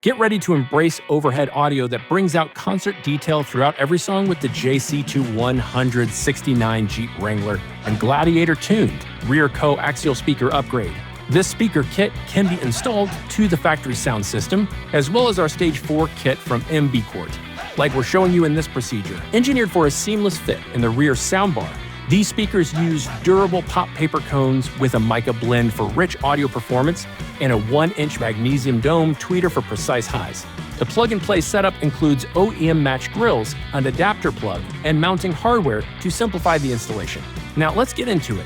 Get ready to embrace overhead audio that brings out concert detail throughout every song with the JC2-169 Jeep Wrangler and Gladiator tuned rear coaxial speaker upgrade. This speaker kit can be installed to the factory sound system, as well as our Stage 4 kit from MB Quart, like we're showing you in this procedure. Engineered for a seamless fit in the rear soundbar, these speakers use durable pop paper cones with a mica blend for rich audio performance and a 1-inch magnesium dome tweeter for precise highs. The plug-and-play setup includes OEM matched grills, an adapter plug, and mounting hardware to simplify the installation. Now let's get into it.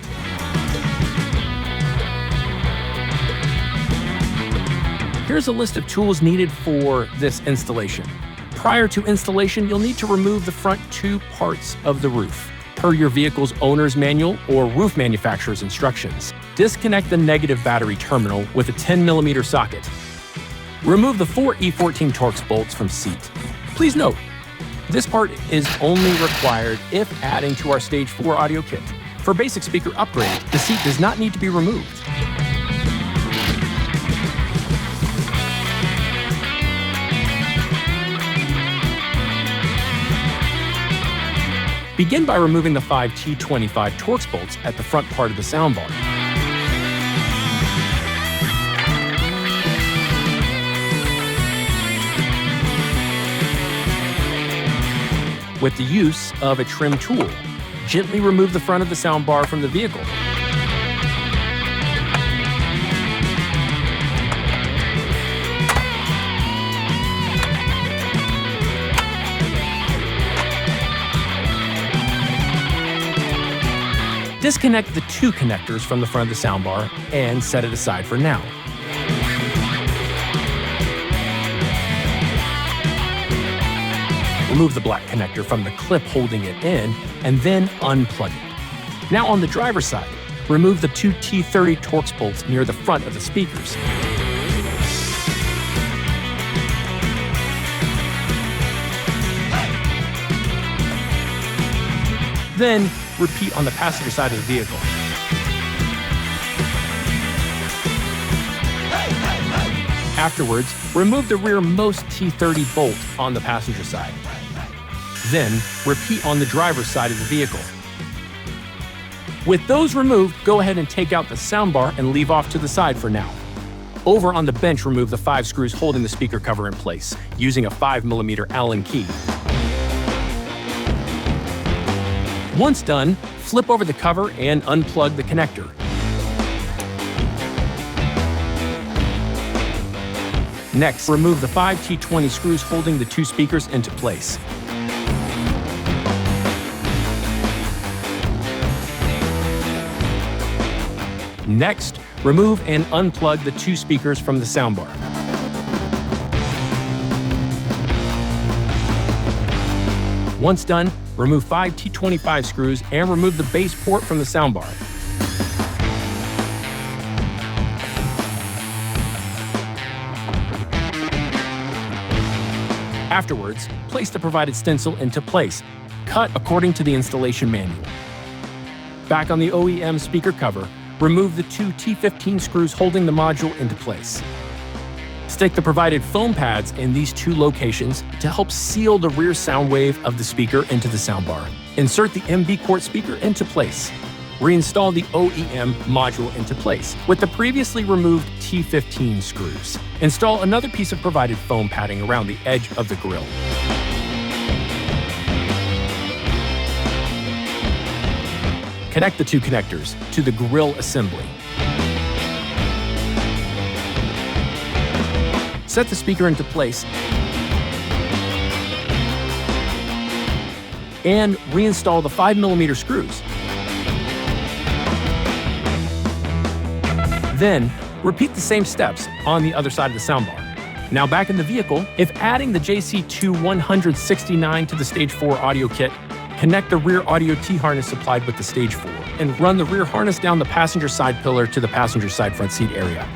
Here's a list of tools needed for this installation. Prior to installation, you'll need to remove the front two parts of the roof, per your vehicle's owner's manual or roof manufacturer's instructions. Disconnect the negative battery terminal with a 10mm socket. Remove the 4 E14 Torx bolts from seat. Please note, this part is only required if adding to our Stage 4 audio kit. For basic speaker upgrade, the seat does not need to be removed. Begin by removing the 5 T25 Torx bolts at the front part of the soundbar. With the use of a trim tool, gently remove the front of the soundbar from the vehicle. Disconnect the two connectors from the front of the soundbar and set it aside for now. Remove the black connector from the clip holding it in and then unplug it. Now on the driver's side, remove the two T30 Torx bolts near the front of the speakers. Then repeat on the passenger side of the vehicle. Afterwards, remove the rearmost T30 bolt on the passenger side. Then, repeat on the driver's side of the vehicle. With those removed, go ahead and take out the soundbar and leave off to the side for now. Over on the bench, remove the 5 screws holding the speaker cover in place, using a 5mm Allen key. Once done, flip over the cover and unplug the connector. Next, remove the 5 T20 screws holding the 2 speakers into place. Next, remove and unplug the 2 speakers from the soundbar. Once done, remove 5 T25 screws and remove the base port from the soundbar. Afterwards, place the provided stencil into place, cut according to the installation manual. Back on the OEM speaker cover, remove the 2 T15 screws holding the module into place. Stick the provided foam pads in these 2 locations to help seal the rear sound wave of the speaker into the soundbar. Insert the MB Quart speaker into place. Reinstall the OEM module into place with the previously removed T15 screws. Install another piece of provided foam padding around the edge of the grille. Connect the 2 connectors to the grille assembly. Set the speaker into place and reinstall the 5mm screws. Then, repeat the same steps on the other side of the soundbar. Now back in the vehicle, if adding the JC2-169 to the Stage 4 audio kit, connect the rear audio T-harness supplied with the Stage 4 and run the rear harness down the passenger side pillar to the passenger side front seat area.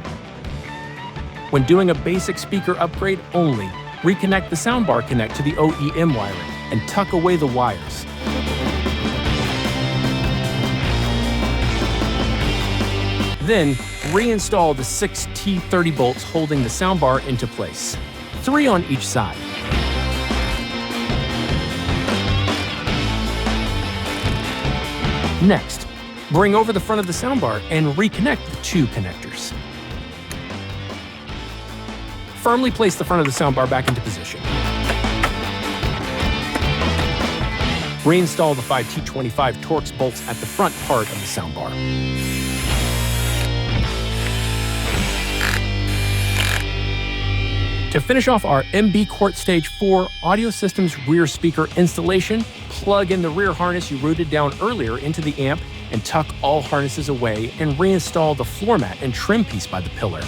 When doing a basic speaker upgrade only, reconnect the soundbar connect to the OEM wiring and tuck away the wires. Then, reinstall the 6 T30 bolts holding the soundbar into place. 3 on each side. Next, bring over the front of the soundbar and reconnect the 2 connectors. Firmly place the front of the soundbar back into position. Reinstall the 5T25 Torx bolts at the front part of the soundbar. To finish off our MB Quart Stage 4 audio system's rear speaker installation, plug in the rear harness you routed down earlier into the amp and tuck all harnesses away and reinstall the floor mat and trim piece by the pillar.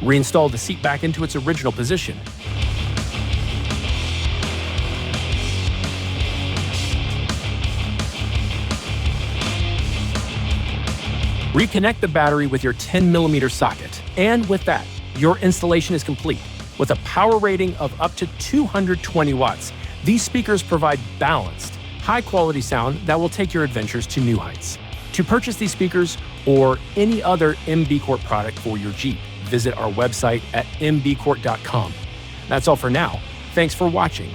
Reinstall the seat back into its original position. Reconnect the battery with your 10mm socket. And with that, your installation is complete. With a power rating of up to 220 watts, these speakers provide balanced, high-quality sound that will take your adventures to new heights. To purchase these speakers or any other MB Quart product for your Jeep, visit our website at mbquart.com. That's all for now. Thanks for watching.